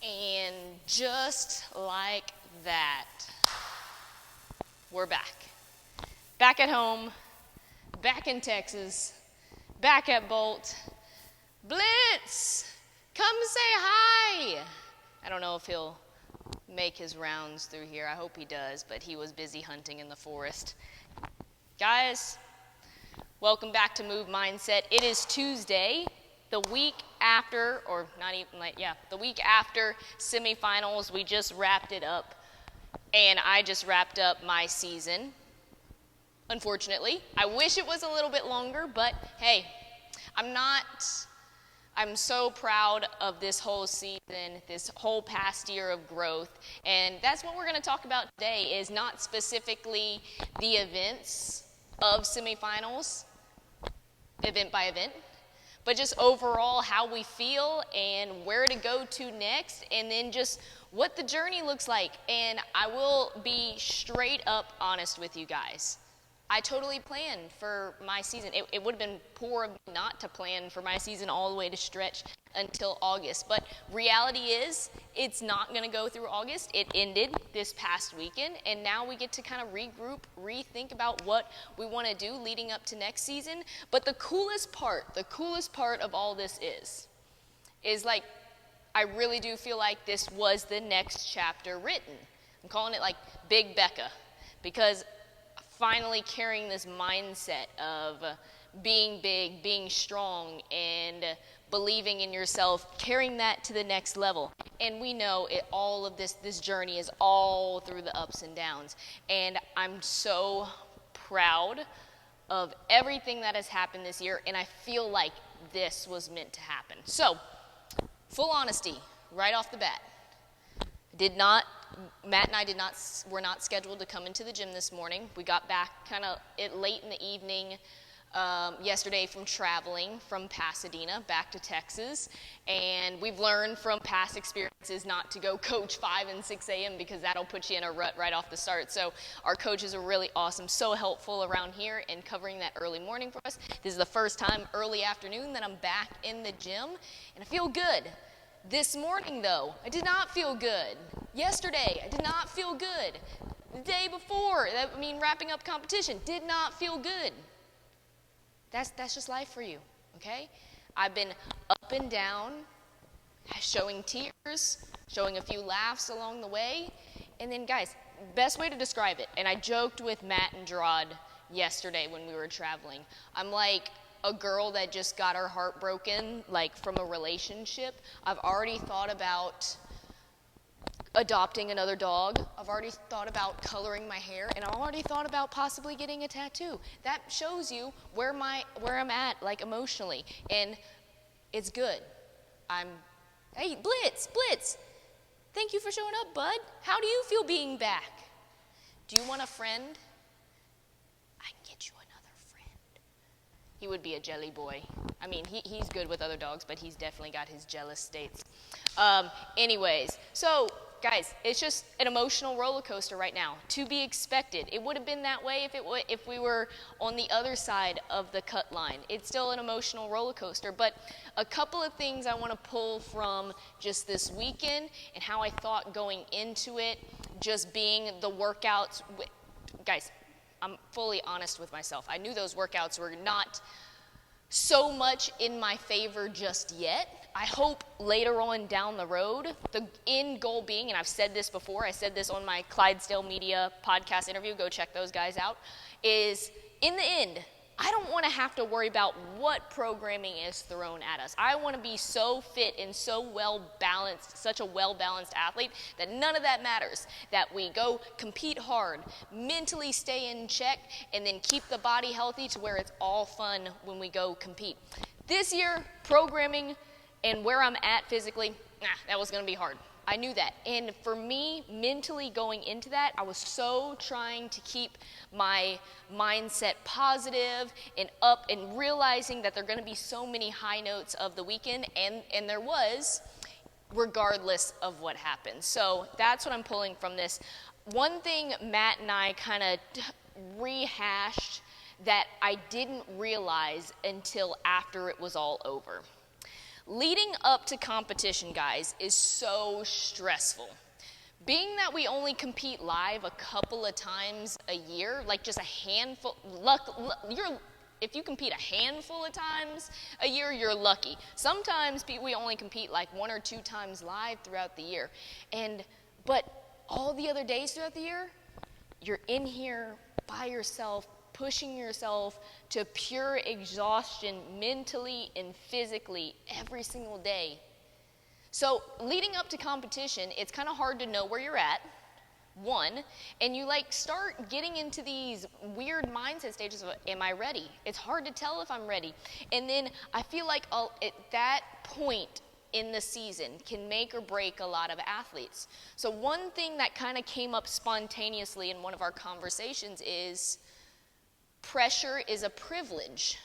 And just like that, we're back. Back at home, back in Texas, back at Bolt. Blitz, come say hi. I don't know if he'll make his rounds through here. I hope he does, but he was busy hunting in the forest. Guys, welcome back to Move Mindset. It is Tuesday, the week after, or not even like, yeah, the week after semifinals. We just wrapped it up, and I just wrapped up my season. Unfortunately, I wish it was a little bit longer, but hey, I'm so proud of this whole season, this whole past year of growth, and that's what we're going to talk about today, is not specifically the events of semifinals, event by event, but just overall how we feel and where to go to next, and then just what the journey looks like. And I will be straight up honest with you guys. I totally planned for my season. It would have been poor of me not to plan for my season all the way to stretch until August. But reality is, it's not going to go through August. It ended this past weekend, and now we get to kind of regroup, rethink about what we want to do leading up to next season. But the coolest part of all this is like, I really do feel like this was the next chapter written. I'm calling it like Big Becca, because finally carrying this mindset of being big, being strong, and believing in yourself, carrying that to the next level. And we know all of this journey is all through the ups and downs. And I'm so proud of everything that has happened this year, and I feel like this was meant to happen. So, full honesty, right off the bat, Matt and I were not scheduled to come into the gym this morning. We got back kind of late in the evening yesterday from traveling from Pasadena back to Texas. And we've learned from past experiences not to go coach 5 and 6 a.m. because that'll put you in a rut right off the start. So our coaches are really awesome, so helpful around here in covering that early morning for us. This is the first time early afternoon that I'm back in the gym, and I feel good. This morning, though, I did not feel good. Yesterday, I did not feel good. The day before, wrapping up competition, did not feel good. That's just life for you, okay? I've been up and down, showing tears, showing a few laughs along the way. And then, guys, best way to describe it, and I joked with Matt and Gerard yesterday when we were traveling. I'm like a girl that just got her heart broken, like from a relationship. I've already thought about adopting another dog. I've already thought about coloring my hair, and I've already thought about possibly getting a tattoo. That shows you where I'm at, like emotionally, and it's good. Hey, Blitz, thank you for showing up, bud. How do you feel being back? Do you want a friend? I can get you another friend. He would be a jelly boy. I mean, he's good with other dogs, but he's definitely got his jealous states. Anyways, so guys, it's just an emotional roller coaster right now, to be expected. It would have been that way if we were on the other side of the cut line. It's still an emotional roller coaster, but a couple of things I want to pull from just this weekend and how I thought going into it, just being the workouts. Guys, I'm fully honest with myself. I knew those workouts were not so much in my favor just yet. I hope later on down the road, the end goal being, and I've said this before, I said this on my Clydesdale Media podcast interview, go check those guys out, is in the end, I don't want to have to worry about what programming is thrown at us. I want to be so fit and so well-balanced, such a well-balanced athlete, that none of that matters. That we go compete hard, mentally stay in check, and then keep the body healthy to where it's all fun when we go compete. This year, programming and where I'm at physically, that was going to be hard. I knew that. And for me, mentally going into that, I was so trying to keep my mindset positive and up, and realizing that there are going to be so many high notes of the weekend, and there was, regardless of what happened. So that's what I'm pulling from this. One thing Matt and I kind of rehashed that I didn't realize until after it was all over. Leading up to competition, guys, is so stressful. Being that we only compete live a couple of times a year, like just a handful, if you compete a handful of times a year, you're lucky. Sometimes we only compete like 1 or 2 times live throughout the year. But all the other days throughout the year, you're in here by yourself, pushing yourself to pure exhaustion mentally and physically every single day. So leading up to competition, it's kind of hard to know where you're at, one, and you start getting into these weird mindset stages of, am I ready? It's hard to tell if I'm ready. And then I feel like at that point in the season can make or break a lot of athletes. So one thing that kind of came up spontaneously in one of our conversations is pressure is a privilege.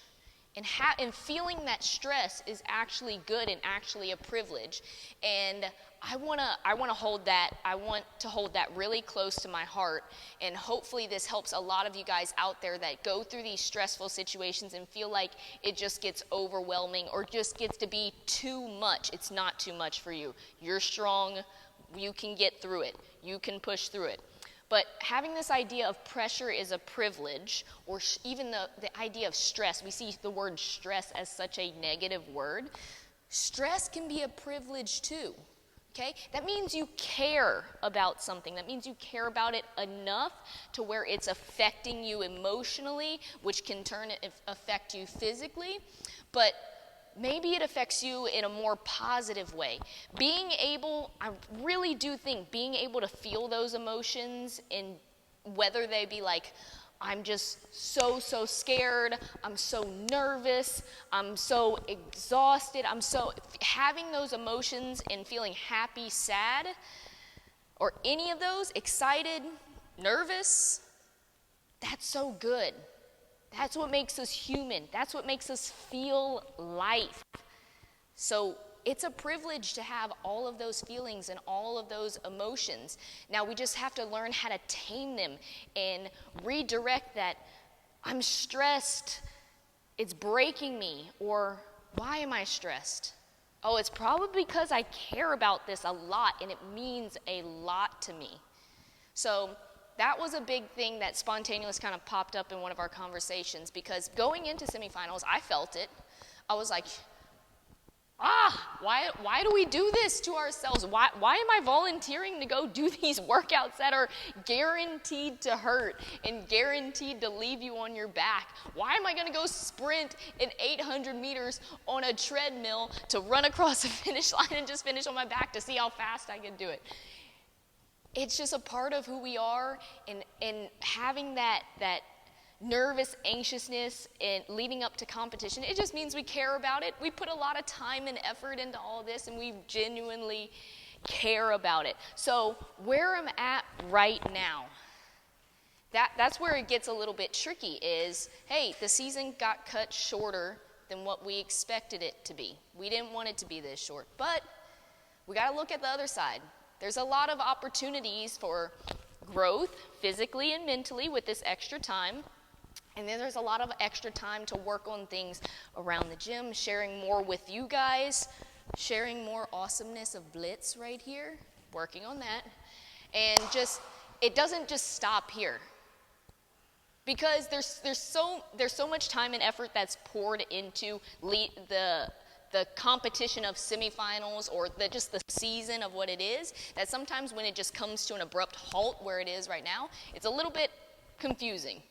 And feeling that stress is actually good and actually a privilege. And I want to hold that really close to my heart. And hopefully this helps a lot of you guys out there that go through these stressful situations and feel like it just gets overwhelming or just gets to be too much. It's not too much for you. You're strong. You can get through it. You can push through it. But having this idea of pressure is a privilege, or even the idea of stress, we see the word stress as such a negative word. Stress can be a privilege too, okay? That means you care about something. That means you care about it enough to where it's affecting you emotionally, which can affect you physically. But maybe it affects you in a more positive way. I really do think being able to feel those emotions, and whether they be like, I'm just so scared, I'm so nervous, I'm so exhausted, having those emotions and feeling happy, sad, or any of those, excited, nervous, that's so good. That's what makes us human. That's what makes us feel life. So it's a privilege to have all of those feelings and all of those emotions. Now we just have to learn how to tame them and redirect that. I'm stressed. It's breaking me. Or why am I stressed? Oh, it's probably because I care about this a lot and it means a lot to me. So that was a big thing that spontaneously kind of popped up in one of our conversations, because going into semifinals, I felt it. I was like, why do we do this to ourselves? Why am I volunteering to go do these workouts that are guaranteed to hurt and guaranteed to leave you on your back? Why am I going to go sprint in 800 meters on a treadmill to run across the finish line and just finish on my back to see how fast I can do it? It's just a part of who we are, and having that nervous anxiousness and leading up to competition, it just means we care about it. We put a lot of time and effort into all this, and we genuinely care about it. So where I'm at right now, that's where it gets a little bit tricky is, hey, the season got cut shorter than what we expected it to be. We didn't want it to be this short, but we got to look at the other side. There's a lot of opportunities for growth physically and mentally with this extra time. And then there's a lot of extra time to work on things around the gym, sharing more with you guys, sharing more awesomeness of Blitz right here, working on that. And it doesn't just stop here. Because there's so much time and effort that's poured into the competition of semifinals, or just the season of what it is, that sometimes when it just comes to an abrupt halt where it is right now, it's a little bit confusing.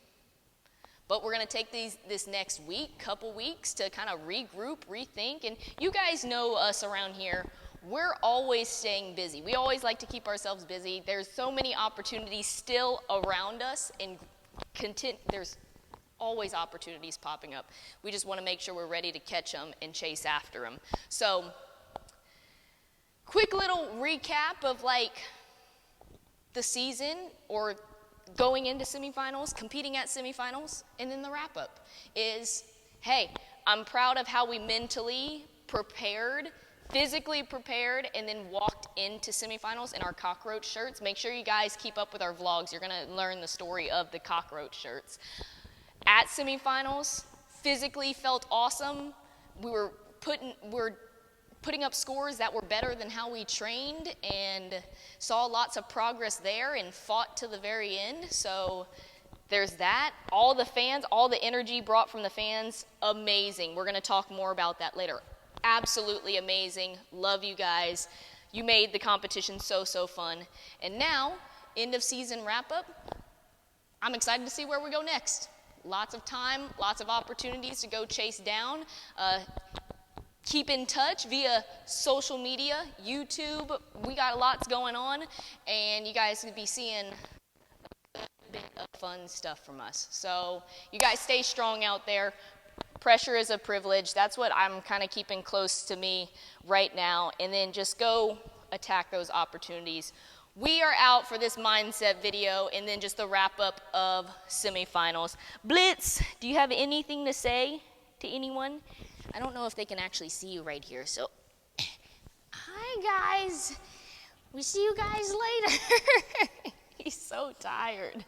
But we're going to take this next couple weeks to kind of regroup, rethink, and you guys know us around here. We're always staying busy. We always like to keep ourselves busy. There's so many opportunities still around us, and there's always opportunities popping up. We just want to make sure we're ready to catch them and chase after them. So, quick little recap of the season, or going into semifinals, competing at semifinals, and then the wrap-up is, hey, I'm proud of how we mentally prepared, physically prepared, and then walked into semifinals in our cockroach shirts. Make sure you guys keep up with our vlogs. You're going to learn the story of the cockroach shirts. At semifinals, physically felt awesome. We're putting up scores that were better than how we trained, and saw lots of progress there and fought to the very end. So there's that. All the fans, all the energy brought from the fans, amazing. We're going to talk more about that later. Absolutely amazing. Love you guys. You made the competition so, so fun. And now, end of season wrap up. I'm excited to see where we go next. Lots of time, lots of opportunities to go chase down. Keep in touch via social media, YouTube. We got lots going on, and you guys will be seeing a bit of fun stuff from us. So you guys stay strong out there. Pressure is a privilege. That's what I'm kind of keeping close to me right now, and then just go attack those opportunities. We are out for this mindset video, and then just the wrap up of semifinals. Blitz, do you have anything to say to anyone? I don't know if they can actually see you right here, so. Hi, guys. We see you guys later. He's so tired.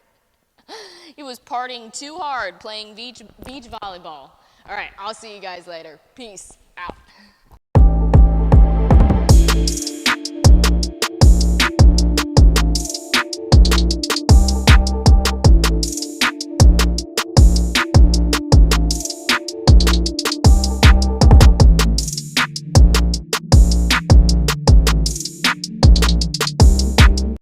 He was partying too hard playing beach volleyball. All right, I'll see you guys later. Peace.